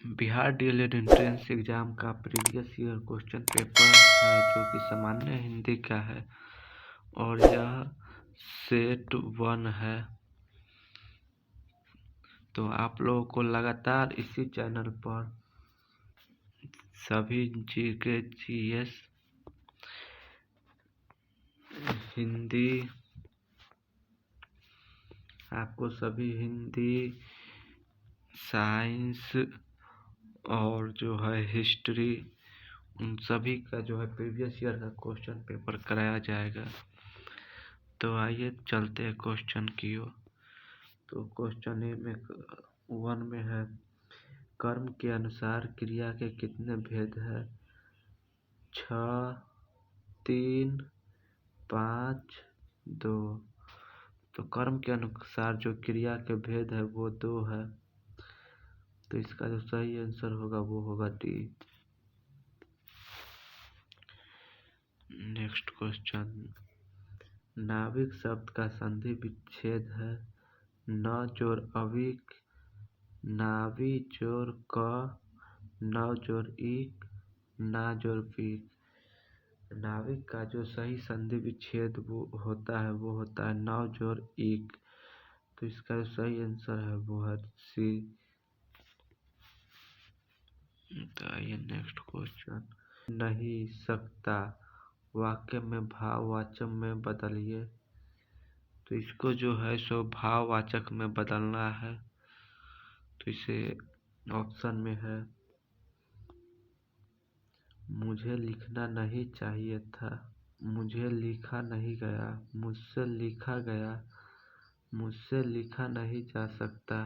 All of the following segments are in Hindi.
बिहार डीएलएड एंट्रेंस एग्जाम का प्रीवियस ईयर क्वेश्चन पेपर है जो कि सामान्य हिंदी का है और यह सेट 1 है। तो आप लोगों को लगातार इसी चैनल पर सभी जीके जीएस हिंदी आपको सभी हिंदी साइंस और जो है हिस्ट्री उन सभी का जो है प्रीवियस ईयर का क्वेश्चन पेपर कराया जाएगा। तो आइए चलते हैं क्वेश्चन की ओर। तो क्वेश्चन ए में 1 में है, कर्म के अनुसार क्रिया के कितने भेद है? 6, 3, 5, 2। तो कर्म के अनुसार जो क्रिया के भेद है वो 2 है। तो इसका जो सही आंसर होगा वो होगा डी। नेक्स्ट क्वेश्चन, नाविक शब्द का संधि विच्छेद है न जोड़ अविक, नावी जोड़ क, न जोड़ इक, ना जोड़ विक। नाविक का जो सही संधि विच्छेद वो होता है न जोड़ इक। तो इसका जो सही आंसर है वो है सी। तो आइए नेक्स्ट क्वेश्चन, नहीं सकता वाक्य में भाववाचक में बदलिए। तो इसको जो है सो भाववाचक में बदलना है। तो इसे ऑप्शन में है, मुझे लिखना नहीं चाहिए था, मुझे लिखा नहीं गया, मुझसे लिखा गया, मुझसे लिखा नहीं जा सकता।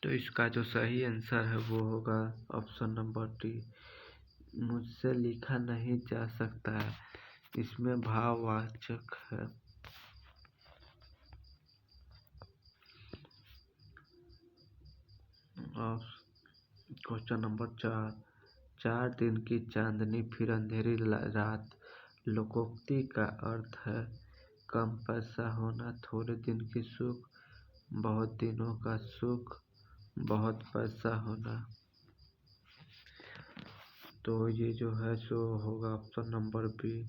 तो इसका जो सही आंसर है वो होगा ऑप्शन नंबर डी, मुझसे लिखा नहीं जा सकता है। इसमें भाववाचक है। और क्वेश्चन नंबर 4, 4 दिन की चांदनी फिर अंधेरी रात। लोकोक्ति का अर्थ है कम पैसा होना, थोड़े दिन की सुख, बहुत दिनों का सुख, बहुत पैसा होना। तो ये जो है सो होगा ऑप्शन नंबर बी,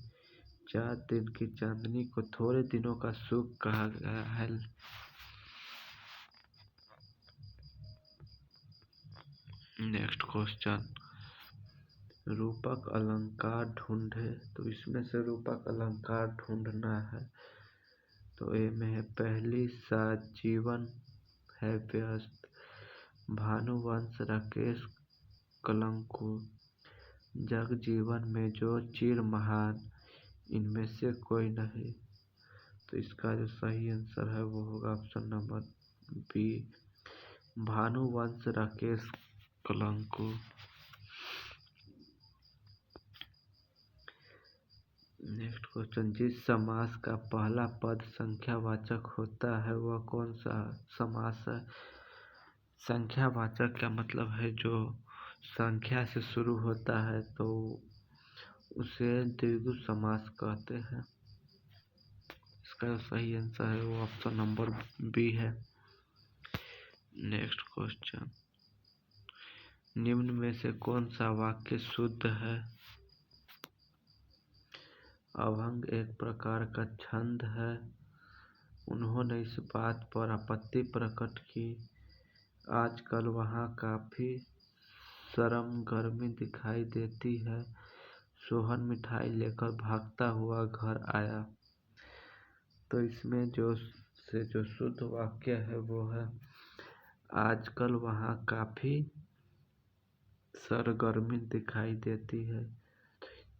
4 दिन की चांदनी को थोड़े दिनों का सुख कहा गया है। नेक्स्ट क्वेश्चन, रूपक अलंकार ढूंढे। तो इसमें से रूपक अलंकार ढूंढना है। तो ए में है, पहली सा जीवन है व्यस्त, भानुवंश राकेश कलंकु, जग जीवन में जो चिर महान, इनमें से कोई नहीं। तो इसका जो सही आंसर है वो होगा ऑप्शन नंबर बी, भानुवंश राकेश कलंकु। नेक्स्ट क्वेश्चन, जिस समास का पहला पद संख्यावाचक होता है वह कौन सा समास है? संख्यावाचक का मतलब है जो संख्या से शुरू होता है तो उसे द्विगु समास कहते हैं। इसका सही आंसर है वो ऑप्शन नंबर बी है। नेक्स्ट क्वेश्चन, निम्न में से कौन सा वाक्य शुद्ध है? अभंग एक प्रकार का छंद है, उन्होंने इस बात पर आपत्ति प्रकट की, आजकल वहाँ काफी सरगर्मी दिखाई देती है, सोहन मिठाई लेकर भागता हुआ घर आया। तो इसमें जो शुद्ध वाक्य है वो है, आजकल वहाँ काफी सरगर्मी दिखाई देती है।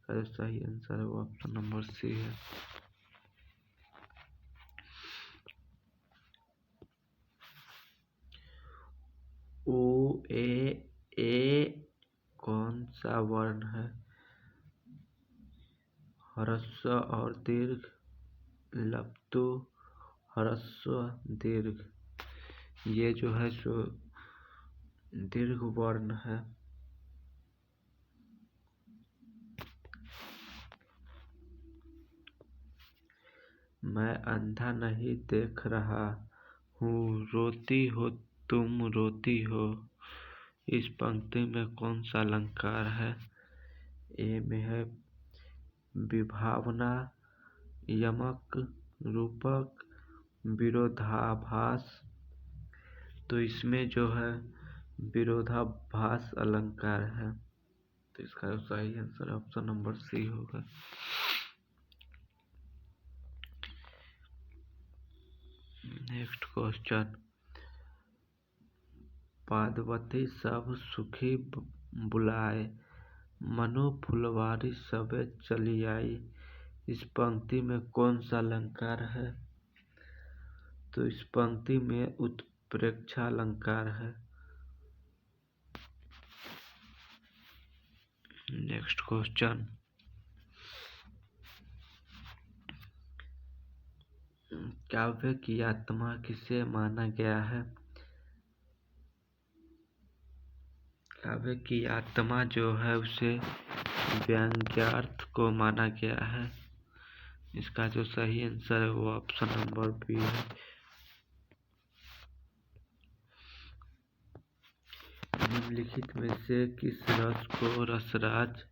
तो सही आंसर है वो ऑप्शन नंबर सी है। ओ ए कौन सा वर्ण है? ह्रस्व और दीर्घ, लप्तु, ह्रस्व दीर्घ। ये जो है सो दीर्घ वर्ण है। मैं अंधा नहीं देख रहा हूँ, रोती हो तुम रोती हो, इस पंक्ति में कौन सा अलंकार है? ए में है विभावना, यमक, रूपक, विरोधाभास। तो इसमें जो है विरोधाभास अलंकार है, तो इसका सही आंसर ऑप्शन नंबर सी होगा। नेक्स्ट क्वेश्चन, पादवती सब सुखी बुलाए, मनु फुलवारी सबे चली आई, इस पंक्ति में कौन सा अलंकार है? तो इस पंक्ति में उत्प्रेक्षा अलंकार है। नेक्स्ट क्वेश्चन, काव्य की आत्मा किसे माना गया है? काव्य की आत्मा जो है उसे व्यंग्यार्थ को माना गया है। इसका जो सही आंसर है वो ऑप्शन नंबर बी है। निम्नलिखित में से किस रस को रसराज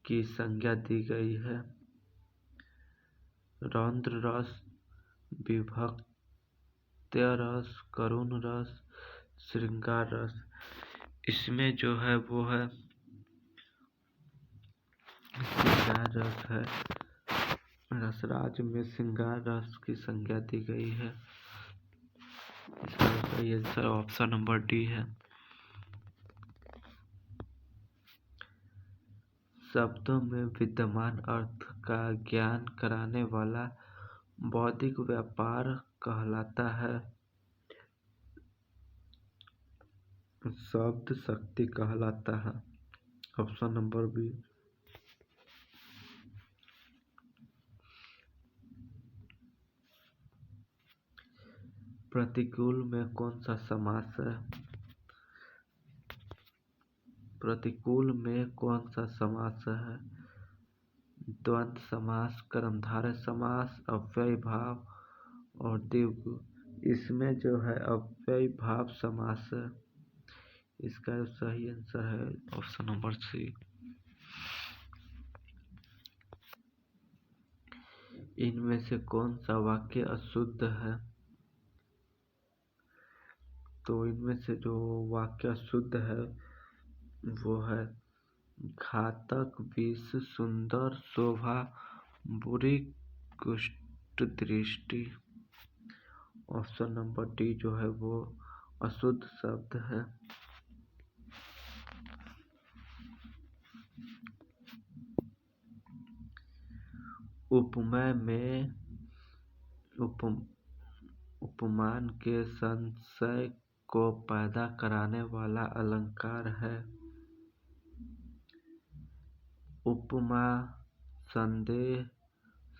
की संज्ञा दी गई है? रौद्र रस, विभक्त्य रस, करुण रस, श्रृंगार रस। इसमें जो है वो है श्रृंगार रस है। रसराज में श्रृंगार रस की संज्ञा दी गई है। इसका सही आंसर ऑप्शन नंबर डी है। शब्दों में विद्यमान अर्थ का ज्ञान कराने वाला बौद्धिक व्यापार कहलाता है। शब्द शक्ति कहलाता है। Option number B. प्रतिकूल में कौन सा समास है? प्रतिकूल में कौन सा समास है? द्वंद्व समास, कर्मधारय समास, अव्ययी भाव और द्विगु। इसमें जो है अव्ययी भाव समास है। इसका सही आंसर है ऑप्शन नंबर सी। इनमें से कौन सा वाक्य अशुद्ध है? तो इनमें से जो वाक्य अशुद्ध है वो है घातक विष, सुंदर शोभा, बुरी कुष्ठ दृष्टि। ऑप्शन नंबर डी जो है वो अशुद्ध शब्द है। उपमेय में उपमान के संशय को पैदा कराने वाला अलंकार है। उपमा, संदेह,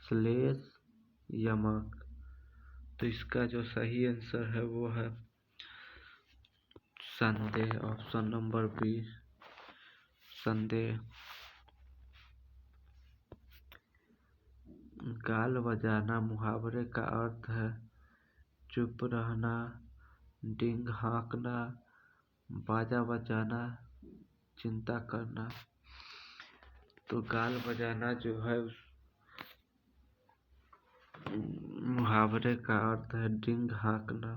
श्लेष, यमक। तो इसका जो सही आंसर है वो है संदेह। ऑप्शन नंबर बी संदेह। गाल बजाना मुहावरे का अर्थ है चुप रहना, डींग हाँकना, बाजा बजाना, चिंता करना। तो गाल बजाना जो है मुहावरे का अर्थ है डींग हाँकना।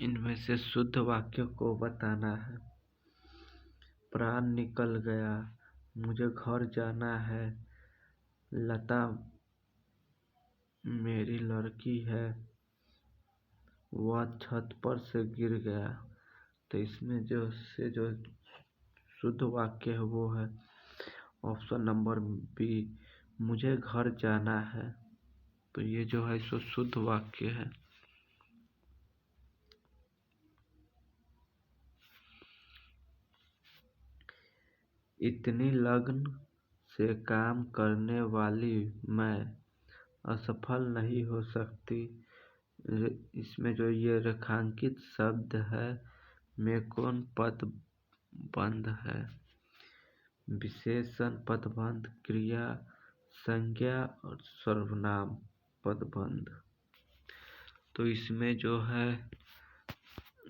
इनमें से शुद्ध वाक्य को बताना है। प्राण निकल गया, मुझे घर जाना है, लता मेरी लड़की है, वह छत पर से गिर गया। तो इसमें जो शुद्ध वाक्य है वो है ऑप्शन नंबर बी, मुझे घर जाना है। तो ये जो है सो शुद्ध वाक्य है। इतनी लगन से काम करने वाली मैं असफल नहीं हो सकती। इसमें जो ये रेखांकित शब्द है में कौन पदबंध है? विशेषण पदबंध, क्रिया संज्ञा और सर्वनाम पदबंध। तो इसमें जो है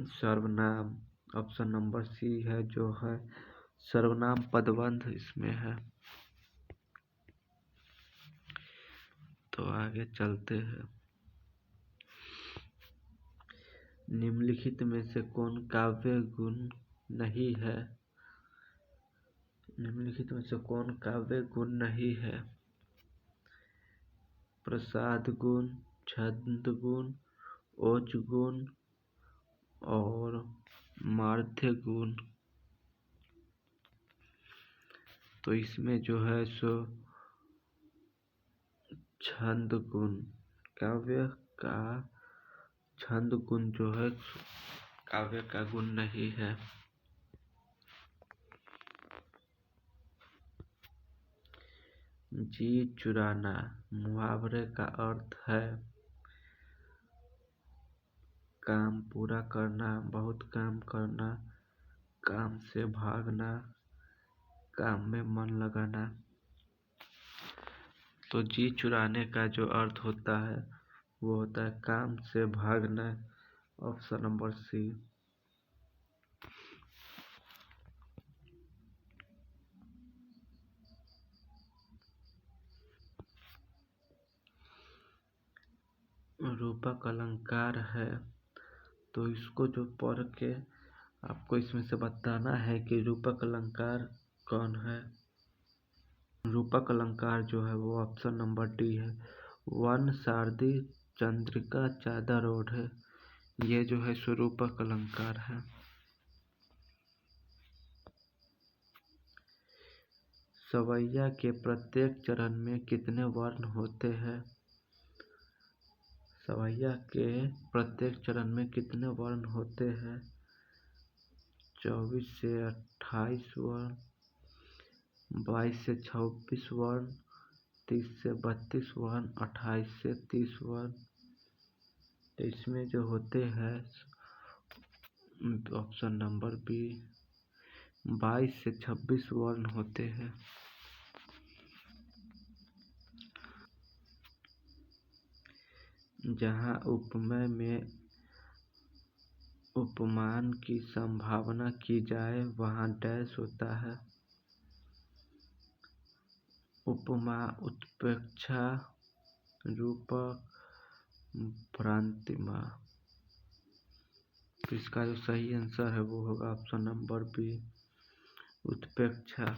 सर्वनाम, ऑप्शन नंबर सी है जो है सर्वनाम पदबंध इसमें है। तो आगे चलते हैं। निम्नलिखित में से कौन काव्य गुण नहीं है? निम्नलिखित में से कौन काव्य गुण नहीं है? प्रसाद गुण, छंद गुण, ओज गुण और मार्ध्य गुण। तो इसमें जो है सो छंद गुण, काव्य का छंद गुण जो है काव्य का गुण नहीं है। जी चुराना मुहावरे का अर्थ है काम पूरा करना, बहुत काम करना, काम से भागना, काम में मन लगाना। तो जी चुराने का जो अर्थ होता है वो होता है काम से भागना, ऑप्शन नंबर सी। रूपक अलंकार है, तो इसको जो पढ़ के आपको इसमें से बताना है कि रूपक अलंकार कौन है। रूपक अलंकार जो है वो ऑप्शन नंबर डी है। वन सारदी चंद्रिका चादर ओढ़े, ये जो है स्वरूपक अलंकार है। सवैया के प्रत्येक चरण में कितने वर्ण होते हैं? सवैया के प्रत्येक चरण में कितने वर्ण होते हैं? 24 से 28 वर्ण, 22 से 26 वर्ण, 30 से 32 वर्ण, 28 से 30 वर्ण। तो इसमें जो होते हैं ऑप्शन नंबर बी 22 से 26 वर्ण होते हैं। जहाँ उपमेय में उपमान की संभावना की जाए वहाँ डैश होता है। उपमा, उत्प्रेक्षा, रूपक, भ्रांतिमा। तो इसका जो सही आंसर है वो होगा ऑप्शन नंबर बी उत्प्रेक्षा।